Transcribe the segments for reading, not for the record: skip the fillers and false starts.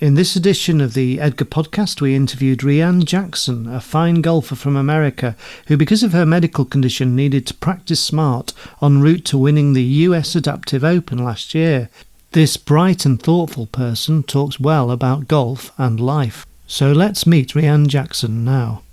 In this edition of the Edgar podcast, we interviewed Ryanne Jackson, a fine golfer from America who, because of her medical condition, needed to practice smart en route to winning the US Adaptive Open last year. This bright and thoughtful person talks well about golf and life. So let's meet Ryanne Jackson now.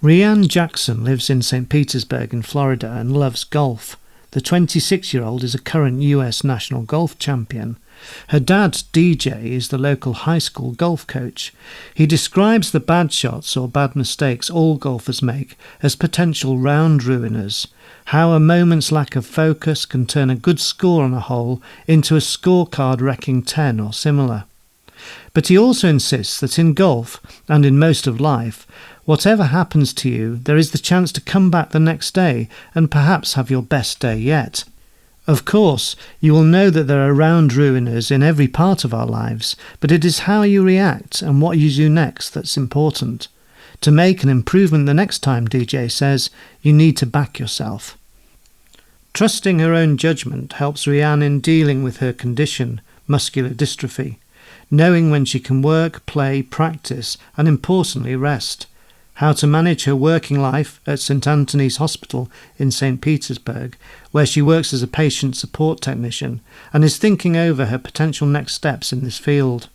Ryanne Jackson lives in St Petersburg in Florida and loves golf. The 26-year-old is a current US national golf champion. Her dad, DJ, is the local high school golf coach. He describes the bad shots or bad mistakes all golfers make as potential round ruiners, how a moment's lack of focus can turn a good score on a hole into a scorecard wrecking 10 or similar. But he also insists that in golf, and in most of life, whatever happens to you, there is the chance to come back the next day and perhaps have your best day yet. Of course, you will know that there are round ruiners in every part of our lives, but it is how you react and what you do next that's important. To make an improvement the next time, DJ says, you need to back yourself. Trusting her own judgement helps Ryanne in dealing with her condition, muscular dystrophy, knowing when she can work, play, practice, and importantly rest. How to manage her working life at St Anthony's Hospital in St Petersburg, where she works as a patient support technician and is thinking over her potential next steps in this field.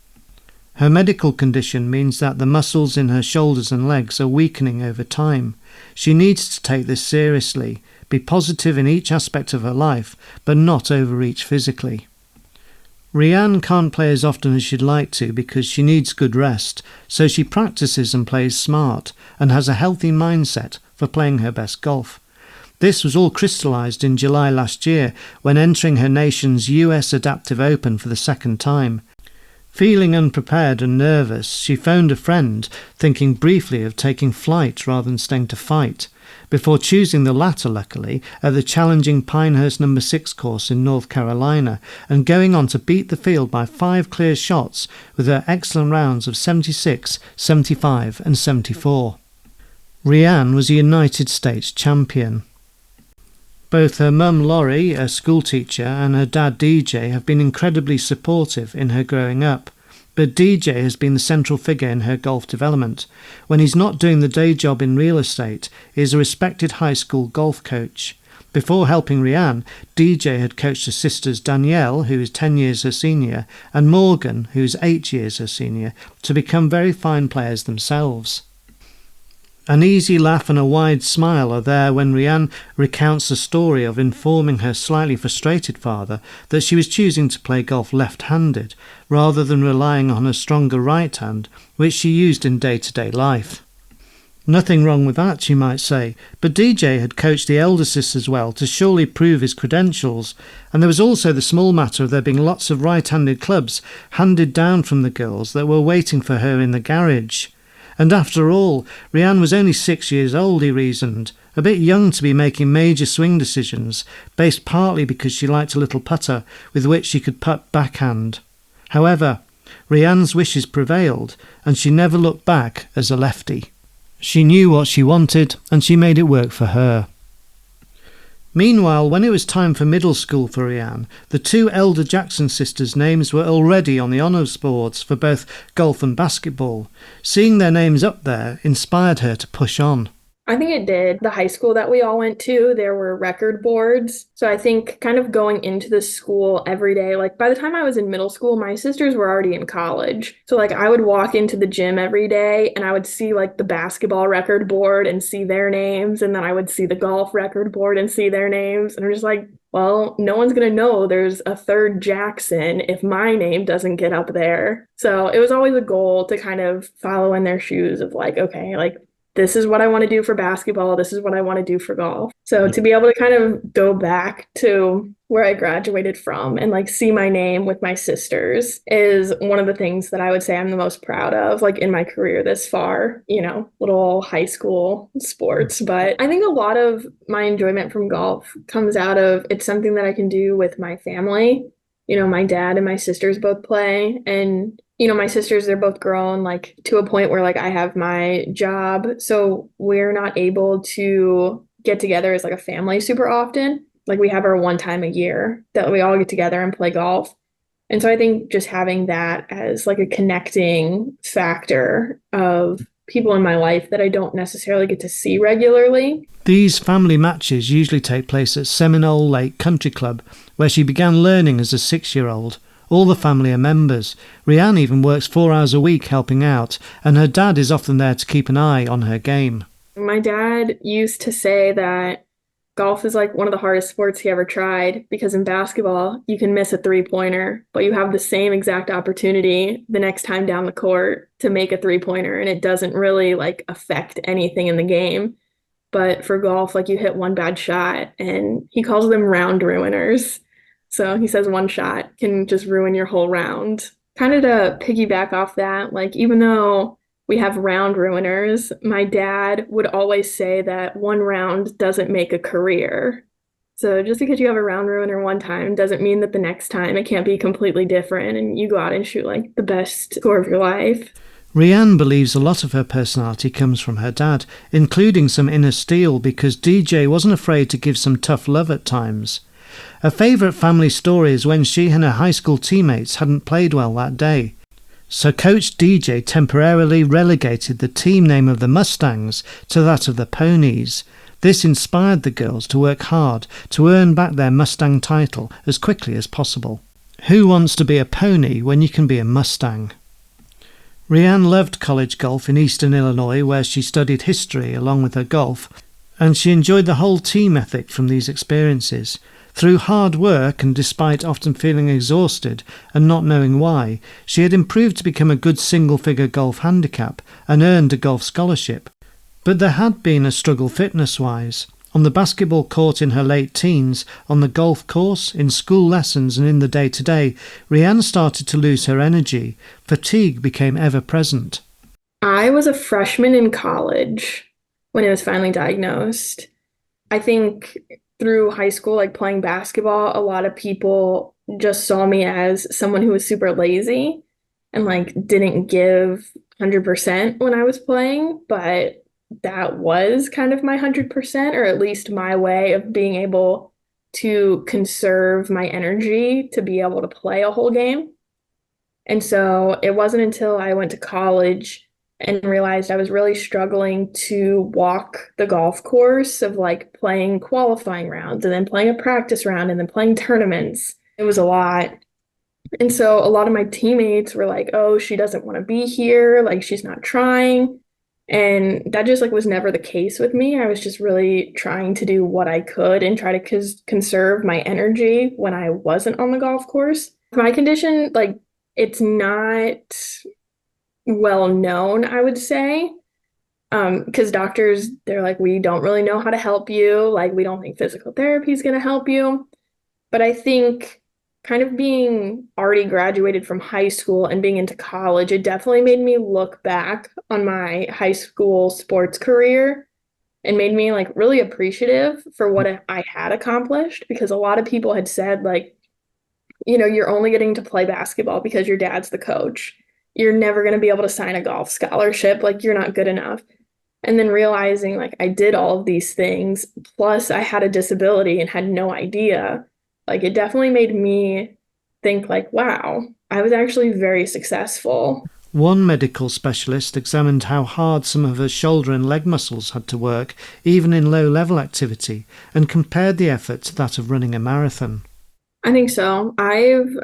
Her medical condition means that the muscles in her shoulders and legs are weakening over time. She needs to take this seriously, be positive in each aspect of her life, but not overreach physically. Ryanne can't play as often as she'd like to because she needs good rest, so she practices and plays smart and has a healthy mindset for playing her best golf. This was all crystallised in July last year when entering her nation's US Adaptive Open for the second time. Feeling unprepared and nervous, she phoned a friend, thinking briefly of taking flight rather than staying to fight, before choosing the latter luckily at the challenging Pinehurst No. 6 course in North Carolina and going on to beat the field by 5 clear shots with her excellent rounds of 76, 75 and 74. Ryanne was a United States champion. Both her mum Laurie, a schoolteacher, and her dad DJ have been incredibly supportive in her growing up. But DJ has been the central figure in her golf development. When he's not doing the day job in real estate, he is a respected high school golf coach. Before helping Ryanne, DJ had coached her sisters Danielle, who is 10 years her senior, and Morgan, who is 8 years her senior, to become very fine players themselves. An easy laugh and a wide smile are there when Ryanne recounts the story of informing her slightly frustrated father that she was choosing to play golf left-handed rather than relying on her stronger right hand, which she used in day-to-day life. Nothing wrong with that, you might say, but DJ had coached the elder sisters well to surely prove his credentials, and there was also the small matter of there being lots of right-handed clubs handed down from the girls that were waiting for her in the garage. And after all, Ryanne was only 6 years old, he reasoned, a bit young to be making major swing decisions, based partly because she liked a little putter with which she could putt backhand. However, Ryanne's wishes prevailed, and she never looked back as a lefty. She knew what she wanted, and she made it work for her. Meanwhile, when it was time for middle school for Ryanne, the 2 elder Jackson sisters' names were already on the honours boards for both golf and basketball. Seeing their names up there inspired her to push on. I think it did. The high school that we all went to, there were record boards. So I think kind of going into the school every day, like by the time I was in middle school, my sisters were already in college. So like I would walk into the gym every day and I would see like the basketball record board and see their names. And then I would see the golf record board and see their names. And I'm just like, well, no one's going to know there's a third Jackson if my name doesn't get up there. So it was always a goal to kind of follow in their shoes of like, okay, like this is what I want to do for basketball. This is what I want to do for golf. So to be able to kind of go back to where I graduated from and like see my name with my sisters is one of the things that I would say I'm the most proud of, like in my career this far, you know, little high school sports. But I think a lot of my enjoyment from golf comes out of it's something that I can do with my family. You know, my dad and my sisters both play, and my sisters, they're both grown, like to a point where like I have my job. So we're not able to get together as like a family super often. Like we have our one time a year that we all get together and play golf. And so I think just having that as like a connecting factor of people in my life that I don't necessarily get to see regularly. These family matches usually take place at Seminole Lake Country Club, where she began learning as a 6-year-old. All the family are members. Ryanne even works 4 hours a week helping out, and her dad is often there to keep an eye on her game. My dad used to say that golf is like one of the hardest sports he ever tried because in basketball, you can miss a three-pointer, but you have the same exact opportunity the next time down the court to make a three-pointer, and it doesn't really like affect anything in the game. But for golf, like you hit one bad shot, and he calls them round ruiners. So he says one shot can just ruin your whole round. Kind of to piggyback off that, like even though we have round ruiners, my dad would always say that one round doesn't make a career. So just because you have a round ruiner one time doesn't mean that the next time it can't be completely different and you go out and shoot like the best score of your life. Ryanne believes a lot of her personality comes from her dad, including some inner steel because DJ wasn't afraid to give some tough love at times. Her favourite family story is when she and her high school teammates hadn't played well that day. So Coach DJ temporarily relegated the team name of the Mustangs to that of the Ponies. This inspired the girls to work hard to earn back their Mustang title as quickly as possible. Who wants to be a pony when you can be a Mustang? Ryanne loved college golf in Eastern Illinois, where she studied history along with her golf, and she enjoyed the whole team ethic from these experiences. Through hard work and despite often feeling exhausted and not knowing why, she had improved to become a good single-figure golf handicap and earned a golf scholarship. But there had been a struggle fitness-wise. On the basketball court in her late teens, on the golf course, in school lessons and in the day-to-day, Ryanne started to lose her energy. Fatigue became ever-present. I was a freshman in college when it was finally diagnosed. I think through high school, like playing basketball, a lot of people just saw me as someone who was super lazy and like didn't give 100% when I was playing, but that was kind of my 100%, or at least my way of being able to conserve my energy to be able to play a whole game. And so it wasn't until I went to college and realized I was really struggling to walk the golf course of like playing qualifying rounds and then playing a practice round and then playing tournaments. It was a lot. And so a lot of my teammates were like, oh, she doesn't want to be here. Like she's not trying. And that just like was never the case with me. I was just really trying to do what I could and try to conserve my energy when I wasn't on the golf course. My condition, like it's not well known, I would say. Because doctors, they're like, we don't really know how to help you. Like, we don't think physical therapy is going to help you. But I think kind of being already graduated from high school and being into college, it definitely made me look back on my high school sports career and made me like really appreciative for what I had accomplished. Because a lot of people had said, like, you're only getting to play basketball because your dad's the coach. You're never going to be able to sign a golf scholarship. Like, you're not good enough. And then realizing like I did all of these things, plus I had a disability and had no idea. Like, it definitely made me think like, wow, I was actually very successful. One medical specialist examined how hard some of her shoulder and leg muscles had to work, even in low-level activity, and compared the effort to that of running a marathon. I think so. I've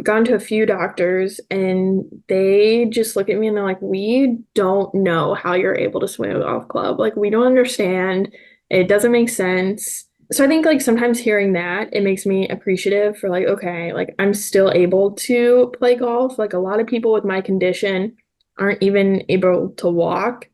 gone to a few doctors and they just look at me and they're like, we don't know how you're able to swing a golf club. Like, we don't understand. It doesn't make sense. So I think like sometimes hearing that, it makes me appreciative for like, okay, like I'm still able to play golf. Like a lot of people with my condition aren't even able to walk.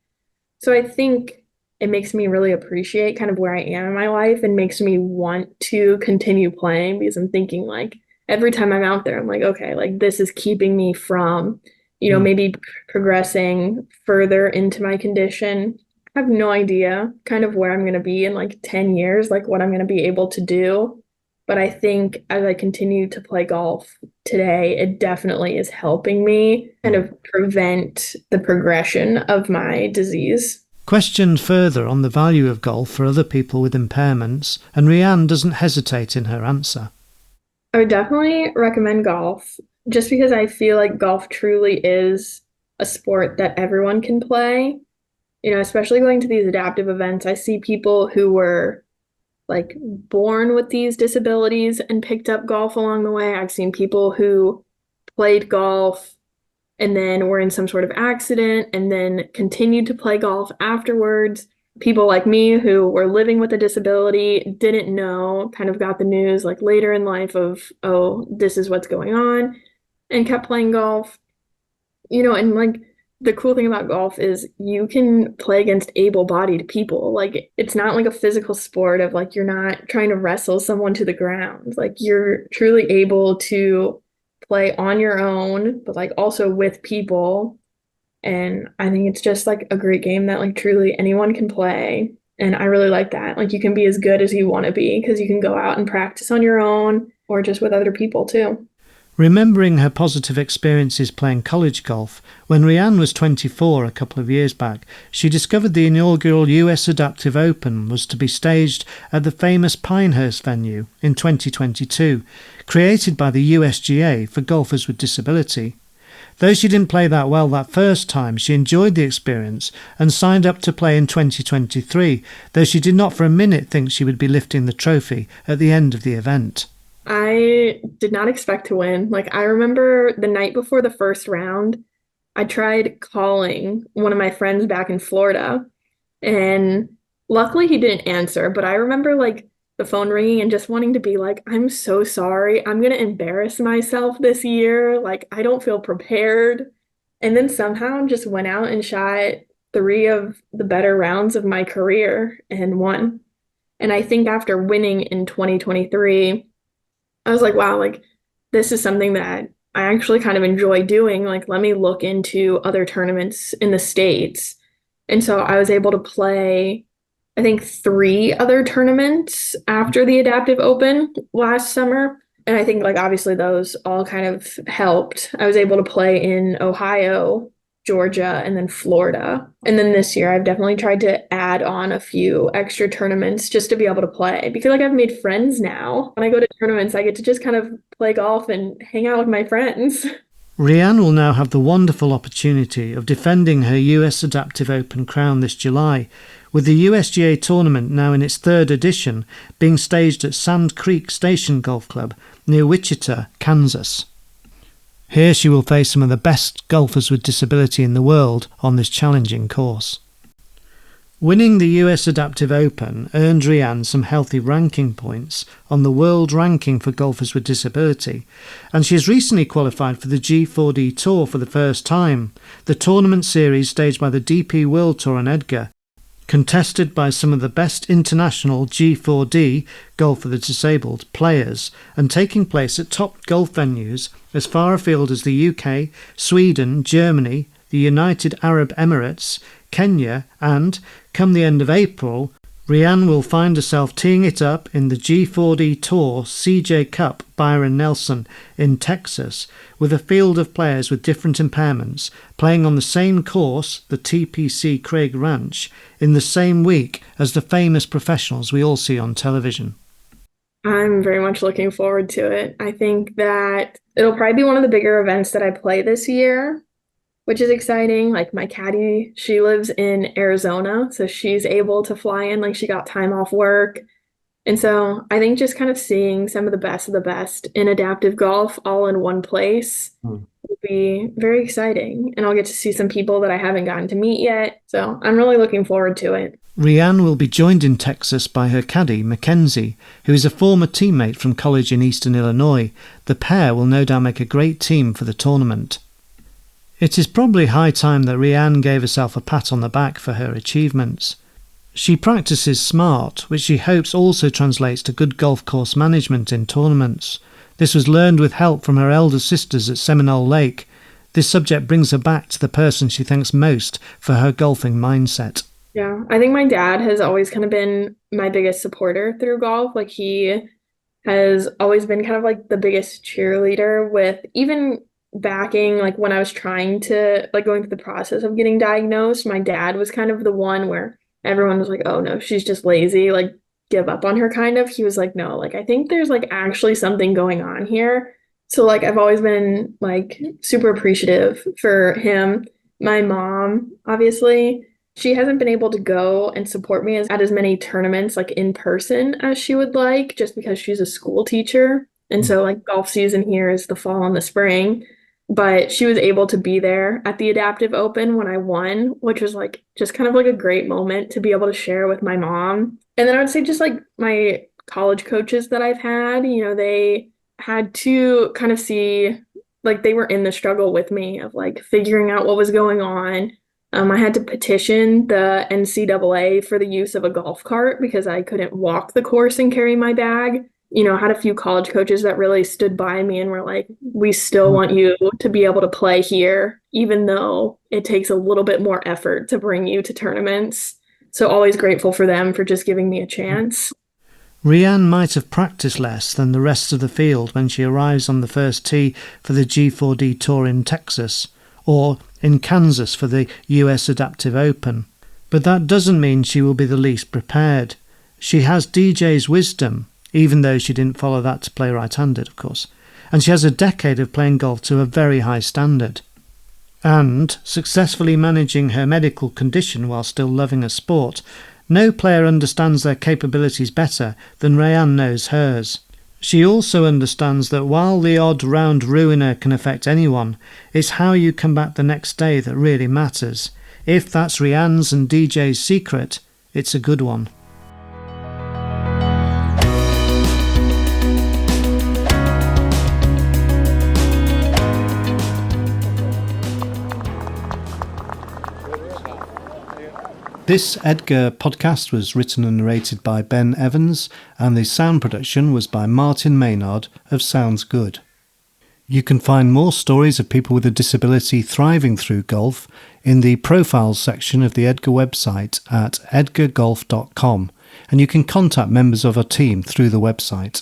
So I think it makes me really appreciate kind of where I am in my life and makes me want to continue playing because I'm thinking like every time I'm out there, I'm like, okay, like this is keeping me from, maybe progressing further into my condition. I have no idea kind of where I'm going to be in like 10 years, like what I'm going to be able to do. But I think as I continue to play golf today, it definitely is helping me kind of prevent the progression of my disease. Questioned further on the value of golf for other people with impairments, and Ryanne doesn't hesitate in her answer. I would definitely recommend golf just because I feel like golf truly is a sport that everyone can play. You know, especially going to these adaptive events, I see people who were like born with these disabilities and picked up golf along the way. I've seen people who played golf and then were in some sort of accident and then continued to play golf afterwards. People like me who were living with a disability, didn't know, kind of got the news like later in life of, oh, this is what's going on, and kept playing golf. You know, and like the cool thing about golf is you can play against able-bodied people. Like it's not like a physical sport of like you're not trying to wrestle someone to the ground. Like you're truly able to play on your own, but like also with people. And I think it's just like a great game that like truly anyone can play. And I really like that. Like you can be as good as you want to be because you can go out and practice on your own or just with other people too. Remembering her positive experiences playing college golf, when Ryanne was 24 a couple of years back, she discovered the inaugural US Adaptive Open was to be staged at the famous Pinehurst venue in 2022, created by the USGA for golfers with disability. Though she didn't play that well that first time, she enjoyed the experience and signed up to play in 2023, though she did not for a minute think she would be lifting the trophy at the end of the event. I did not expect to win. Like, I remember the night before the first round, I tried calling one of my friends back in Florida, and luckily he didn't answer. But I remember like the phone ringing and just wanting to be like, I'm so sorry. I'm going to embarrass myself this year. Like, I don't feel prepared. And then somehow just went out and shot three of the better rounds of my career and won. And I think after winning in 2023, I was like, wow, like this is something that I actually kind of enjoy doing. Like, let me look into other tournaments in the States. And so I was able to play, I think, three other tournaments after the Adaptive Open last summer. And I think, like, obviously those all kind of helped. I was able to play in Ohio, Georgia, and then Florida. And then this year, I've definitely tried to add on a few extra tournaments just to be able to play because like I've made friends now. When I go to tournaments, I get to just kind of play golf and hang out with my friends. Ryanne will now have the wonderful opportunity of defending her US Adaptive Open crown this July, with the USGA tournament now in its third edition being staged at Sand Creek Station Golf Club near Wichita, Kansas. Here she will face some of the best golfers with disability in the world on this challenging course. Winning the US Adaptive Open earned Ryanne some healthy ranking points on the world ranking for golfers with disability, and she has recently qualified for the G4D Tour for the first time, the tournament series staged by the DP World Tour on Edgar, contested by some of the best international G4D, Golf for the Disabled, players, and taking place at top golf venues as far afield as the UK, Sweden, Germany, the United Arab Emirates, Kenya, and, come the end of April, Ryanne will find herself teeing it up in the G4D Tour CJ Cup Byron Nelson in Texas with a field of players with different impairments playing on the same course, the TPC Craig Ranch, in the same week as the famous professionals we all see on television. I'm very much looking forward to it. I think that it'll probably be one of the bigger events that I play this year, which is exciting. Like my caddy, she lives in Arizona, so she's able to fly in, like she got time off work. And so I think just kind of seeing some of the best in adaptive golf all in one place will be very exciting. And I'll get to see some people that I haven't gotten to meet yet. So I'm really looking forward to it. Ryanne will be joined in Texas by her caddy, Mackenzie, who is a former teammate from college in Eastern Illinois. The pair will no doubt make a great team for the tournament. It is probably high time that Ryanne gave herself a pat on the back for her achievements. She practices SMART, which she hopes also translates to good golf course management in tournaments. This was learned with help from her elder sisters at Seminole Lake. This subject brings her back to the person she thanks most for her golfing mindset. Yeah, I think my dad has always kind of been my biggest supporter through golf. Like he has always been kind of like the biggest cheerleader with even backing, like when I was trying to like going through the process of getting diagnosed. My dad was kind of the one where everyone was like, oh no, she's just lazy, like give up on her kind of. He was like, no, like I think there's like actually something going on here. So like I've always been like super appreciative for him. My mom, obviously, she hasn't been able to go and support me at as many tournaments like in person as she would like, just because she's a school teacher. And so like golf season here is the fall and the spring. But she was able to be there at the Adaptive Open when I won, which was like just kind of like a great moment to be able to share with my mom. And then I would say just like my college coaches that I've had, they had to kind of see like they were in the struggle with me of like figuring out what was going on. I had to petition the NCAA for the use of a golf cart because I couldn't walk the course and carry my bag. I had a few college coaches that really stood by me and were like, we still want you to be able to play here, even though it takes a little bit more effort to bring you to tournaments. So always grateful for them for just giving me a chance. Ryanne might have practiced less than the rest of the field when she arrives on the first tee for the G4D Tour in Texas, or in Kansas for the US Adaptive Open. But that doesn't mean she will be the least prepared. She has DJ's wisdom, even though she didn't follow that to play right-handed, of course. And she has a decade of playing golf to a very high standard. And successfully managing her medical condition while still loving her sport. No player understands their capabilities better than Ryanne knows hers. She also understands that while the odd round ruiner can affect anyone, it's how you come back the next day that really matters. If that's Ryanne's and DJ's secret, it's a good one. This Edgar podcast was written and narrated by Ben Evans, and the sound production was by Martin Maynard of Sounds Good. You can find more stories of people with a disability thriving through golf in the profiles section of the Edgar website at edgargolf.com, and you can contact members of our team through the website.